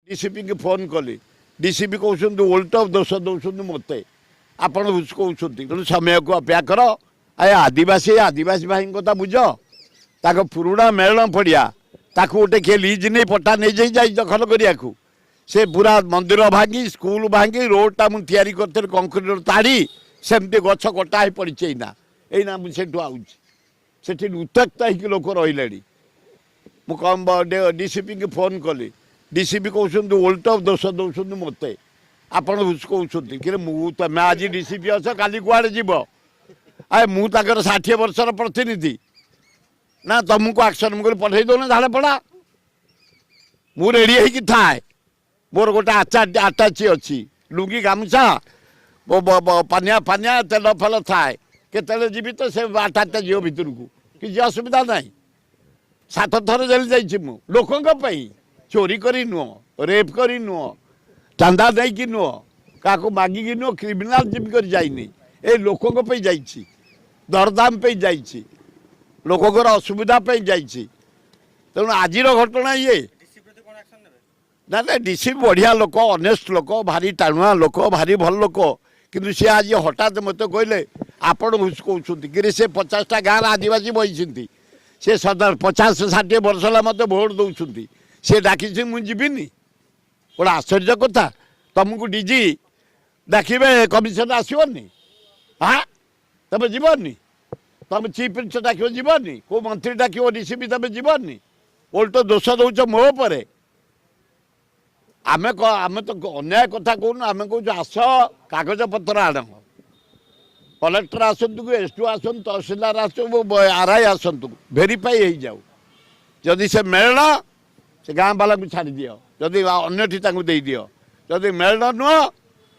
DCP की phone कली DCP कहते उल्ट दोष दौरान मत आपण कहते तेणु समय को अपेक्षा कर आए आदिवासी भाई कथा बुझ ताक पुराणा मेलन पड़िया ताकू गोटे किए लीज नहीं पट्टा नहीं जाई दखल करिया से पूरा मंदिर भांगी स्कूल भांगी रोडटा मुझे करते कंक्रीट ताड़ी सेमती गछ कटा ही पड़ी एना मुझे आउट उत्तक्त लोक रही मुझे डीसीपी की फोन कली डीसीपी कहते उल्ट दोष दौरान मत आपण कहते कि तुम आज डीसीपी अस काली कुआड़े जीव आए मुझे 60 वर्षर प्रतिनिधि ना तुमको आक्शन मुझे पठे दौना झाड़ पड़ा मु रेडी होगी थाए मोर गोटे आटाची अच्छी लुंगी गामुछा पानिया फानिया तेल फेल थाए केतले जीवी तो से आटा झील भितर को किसी असुविधा ना 7 थर जेल जाइए लोकों चोरी करी नुह रेप करी नुह चांदा नहीं कि नुह क्या मागिकी नुह क्रिमिनाल जीवी कर जाइनी ए लोकों जाइए दरदाम पे जाइए लोकर असुविधा जाइए तेणु आज घटना ये ना ना डीसी बढ़िया लोक अनेस्ट लोक भारी टाणुआ लोक भारी भल लोक कि सी आज हठात मत कहले आपण कहते कि से 50टा गाँव आदिवासी बही से सदा 50-60 वर्ष है मत भोट दौरान सी डाकी मुझे गोटे आश्चर्य कथा तुमको डीजी डाके कमिशन आसबनी हाँ तुम जीवनी तुम चीफ मिनिस्टर डाक जीवनी को मंत्री डाक डीसीपी तुम जीवनी उल्ट दोष दौच मो पर आमे तो अन्याय कथा कहून आम कह आस कागज पत्र आण कलेक्टर आसतु एसडीओ आसतु तहसीलदार आसतु आरआई आसतु भेरीफाई हो जाऊ जदि से मेल से गाँ वाला को छाड़ दियो जदि अन्यठी दे दियो जदि मेल नुह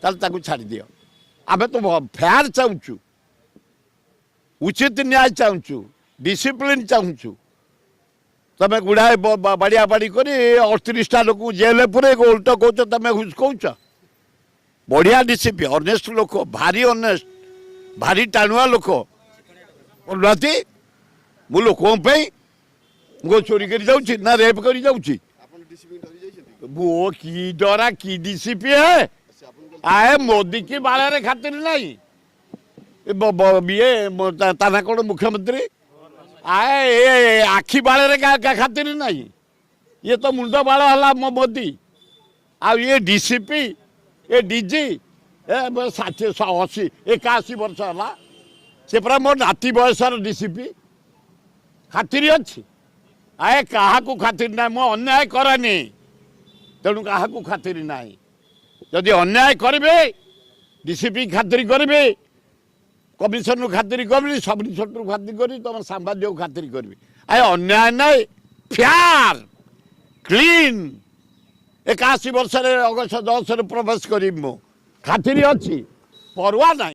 ताल छाड़ दियो आम तो फेयर चाहूँ उचित न्याय चाहूँ डिसिप्लिन चाहूँ तुम गुड़ाए बाड़िया बाड़ी कर 38टा लोक जेल पूरे उल्ट कौच तुम घुस कौच बढ़िया डीसीपी अनेस्ट लोक भारी अनेस्ट भारी टाणुआ लोक बोलती मु लोकों मु चोरी कर जाऊँ ना रेप कर जाऊँ वो की डरा की डीसीपी है आए मोदी की बाड़े खातिर नहीं ये ता कौन मुख्यमंत्री आए आखि बाड़े क्या खातिर नहीं ये तो मुंड बाड़ है मोदी आ ये डीसीपी ये डीजी 81 वर्ष है से पूरा मो नाती बयसर डीसीपी खातिर अच्छी आए क्या खातिर ना मो अन्याय करनी तेणु क्या खातिर ना जदि अन्याय करेंगे डीसीपी खातिर करेंगे कमिशन खातिर करी सब इन्स्पेक्टर खातिर करी तुम सांबादिक खातिर करी आए अन्याय नहीं फेयर क्लीन 81 वर्ष अगस्त 10 प्रवेश करी खातिर अच्छी परवा ना।